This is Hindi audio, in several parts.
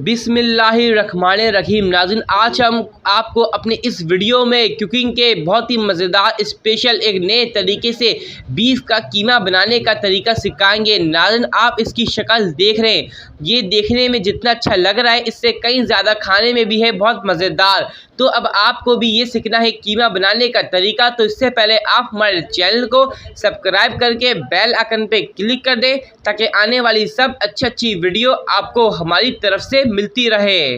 बिस्मिल्लाहिर्रहमानिर्रहीम। नाज़रीन, आज हम आपको अपने इस वीडियो में कुकिंग के बहुत ही मज़ेदार स्पेशल एक नए तरीके से बीफ का कीमा बनाने का तरीका सिखाएंगे। नाज़रीन, आप इसकी शक्ल देख रहे हैं, ये देखने में जितना अच्छा लग रहा है इससे कहीं ज़्यादा खाने में भी है बहुत मज़ेदार। तो अब आपको भी ये सीखना है कीमा बनाने का तरीका। तो इससे पहले आप हमारे चैनल को सब्सक्राइब करके बेल आइकन पे क्लिक कर दें ताकि आने वाली सब अच्छी वीडियो आपको हमारी तरफ से मिलती रहे।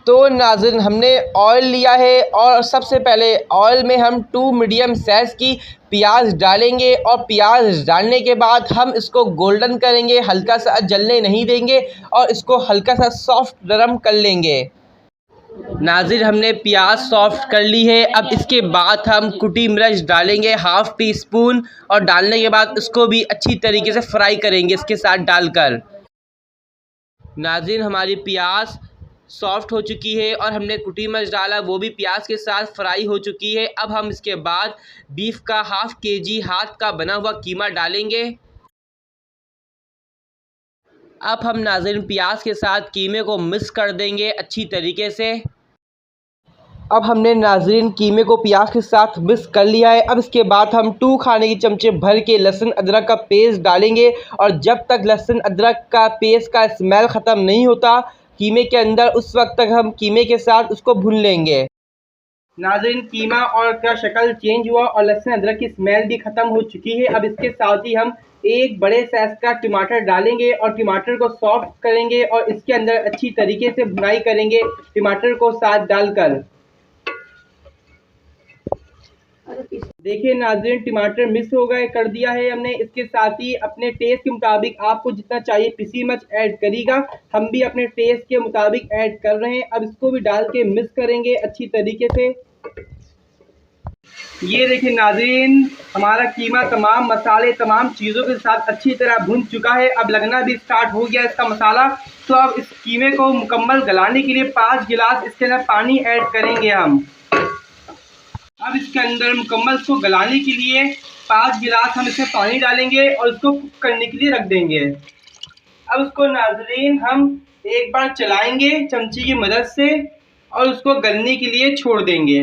तो नाज़रीन, हमने ऑयल लिया है और सबसे पहले ऑयल में हम 2 मीडियम साइज़ की प्याज डालेंगे और प्याज डालने के बाद हम इसको गोल्डन करेंगे, हल्का सा जलने नहीं देंगे और इसको हल्का सा सॉफ्ट नरम कर लेंगे। नाज़रीन, हमने प्याज सॉफ्ट कर ली है। अब इसके बाद हम कुटी मिर्च डालेंगे ½ टी स्पून और डालने के बाद इसको भी अच्छी तरीके से फ्राई करेंगे इसके साथ डालकर। नाज़रीन, हमारी प्याज सॉफ्ट हो चुकी है और हमने कुटी मिर्च डाला, वो भी प्याज के साथ फ्राई हो चुकी है। अब हम इसके बाद बीफ का ½ केजी हाथ का बना हुआ कीमा डालेंगे। अब हम नाज़रीन प्याज के साथ कीमे को मिक्स कर देंगे अच्छी तरीके से। अब हमने नाज़रीन कीमे को प्याज के साथ मिक्स कर लिया है। अब इसके बाद हम 2 खाने की चमचे भर के लहसुन अदरक का पेस्ट डालेंगे और जब तक लहसुन अदरक का पेस्ट का स्मेल ख़त्म नहीं होता कीमे के अंदर, उस वक्त तक हम कीमे के साथ उसको भून लेंगे। नाज़रीन, कीमा और का शक्ल चेंज हुआ और लहसुन अदरक की स्मेल भी ख़त्म हो चुकी है। अब इसके साथ ही हम एक बड़े साइज़ का टमाटर डालेंगे और टमाटर को सॉफ्ट करेंगे और इसके अंदर अच्छी तरीके से भुनाई करेंगे टमाटर को साथ डालकर। देखिए नाज़रीन, टमाटर मिक्स हो गए कर दिया है हमने। इसके साथ ही अपने टेस्ट के मुताबिक आपको जितना चाहिए पिसी मिर्च ऐड करिएगा, हम भी अपने टेस्ट के मुताबिक ऐड कर रहे हैं। अब इसको भी डाल के मिक्स करेंगे अच्छी तरीके से। ये देखिए नाज़रीन, हमारा कीमा तमाम मसाले तमाम चीज़ों के साथ अच्छी तरह भुन चुका है। अब लगना भी स्टार्ट हो गया इसका मसाला। तो अब इस कीमे को मुकम्मल गलाने के लिए 5 गिलास इसके अंदर पानी ऐड करेंगे हम। अब इसके अंदर मुकम्मल इसको गलाने के लिए 5 गिलास हम इसमें पानी डालेंगे और इसको कुक करने के लिए रख देंगे। अब उसको नाज़रीन हम एक बार चलाएंगे चमची की मदद से और उसको गलने के लिए छोड़ देंगे।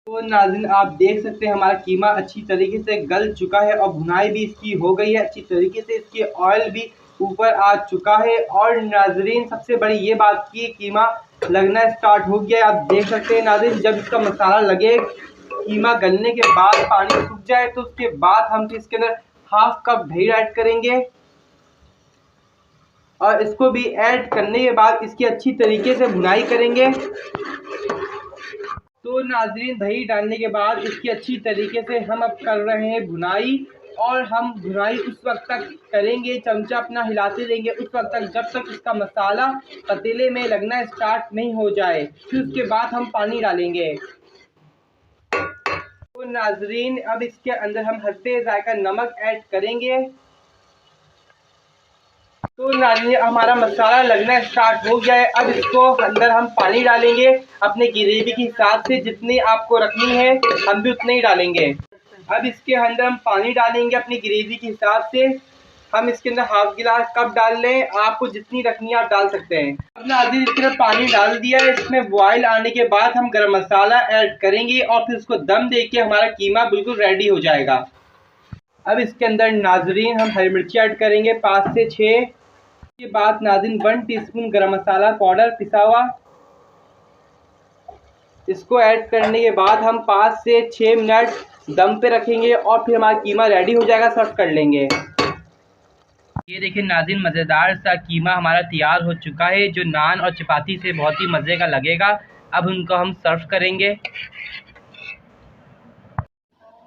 तो नाज़रीन, आप देख सकते हैं हमारा कीमा अच्छी तरीके से गल चुका है और भुनाई भी इसकी हो गई है अच्छी तरीके से, इसकी ऑयल भी ऊपर आ चुका है। और नाज़रीन, सबसे बड़ी ये बात की कीमा लगना स्टार्ट हो गया है। आप देख सकते हैं नाज़रीन, जब इसका मसाला लगे कीमा गलने के बाद पानी सूख जाए तो उसके बाद हम इसके अंदर ½ कप दही ऐड करेंगे और इसको भी ऐड करने के बाद इसकी अच्छी तरीके से भुनाई करेंगे। तो नाज़रीन, दही डालने के बाद इसकी अच्छी तरीके से हम अब कर रहे हैं भुनाई और हम भुनाई उस वक्त तक करेंगे, चमचा अपना हिलाते रहेंगे उस वक्त तक जब तक इसका मसाला पतीले में लगना स्टार्ट नहीं हो जाए। फिर उसके बाद हम पानी डालेंगे। तो नाज़रीन, अब इसके अंदर हम हस्बे ज़ायका नमक ऐड करेंगे। तो नाज़रीन, हमारा मसाला लगना स्टार्ट हो गया है। अब इसको अंदर हम पानी डालेंगे अपने ग्रेवी के हिसाब से, जितनी आपको रखनी है हम भी उतने ही डालेंगे। अब इसके अंदर हम पानी डालेंगे अपनी ग्रेवी के हिसाब से। हम इसके अंदर ½ गिलास कप डाल लें, आपको जितनी रखनी है आप डाल सकते हैं। अब नाज़रीन, इसके अंदर पानी डाल दिया है। इसमें बॉयल आने के बाद हम गरम मसाला ऐड करेंगे और फिर उसको दम दे के हमारा कीमा बिल्कुल रेडी हो जाएगा। अब इसके अंदर नाज़रीन हम हरी मिर्ची ऐड करेंगे 5 से 6। इसके बाद नाज़रीन 1 टीस्पून गरम मसाला पाउडर पिसा हुआ, इसको ऐड करने के बाद हम 5 से 6 मिनट दम पे रखेंगे और फिर हमारा कीमा रेडी हो जाएगा, सर्व कर लेंगे। ये देखिए नाज़रीन, मज़ेदार सा कीमा हमारा तैयार हो चुका है जो नान और चपाती से बहुत ही मज़े का लगेगा। अब उनको हम सर्व करेंगे।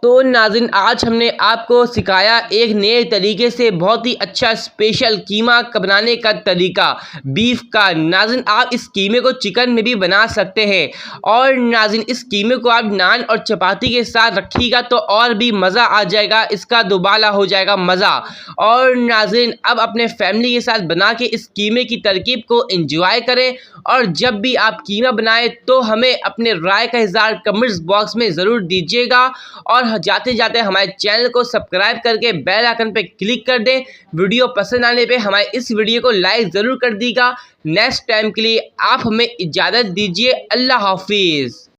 तो नाज़रीन, आज हमने आपको सिखाया एक नए तरीके से बहुत ही अच्छा स्पेशल कीमा बनाने का तरीका बीफ का। नाज़रीन, आप इस कीमे को चिकन में भी बना सकते हैं और नाज़रीन इस कीमे को आप नान और चपाती के साथ रखिएगा तो और भी मज़ा आ जाएगा, इसका दुबाला हो जाएगा मज़ा। और नाज़रीन, अब अपने फैमिली के साथ बना के इस कीमे की तरकीब को एंजॉय करें और जब भी आप कीमा बनाएं तो हमें अपने राय का इज़हार कमेंट्स बॉक्स में ज़रूर दीजिएगा और जाते जाते हमारे चैनल को सब्सक्राइब करके बेल आइकन पे क्लिक कर दें। वीडियो पसंद आने पे हमारे इस वीडियो को लाइक ज़रूर कर दीजिएगा। नेक्स्ट टाइम के लिए आप हमें इजाज़त दीजिए। अल्लाह हाफिज़।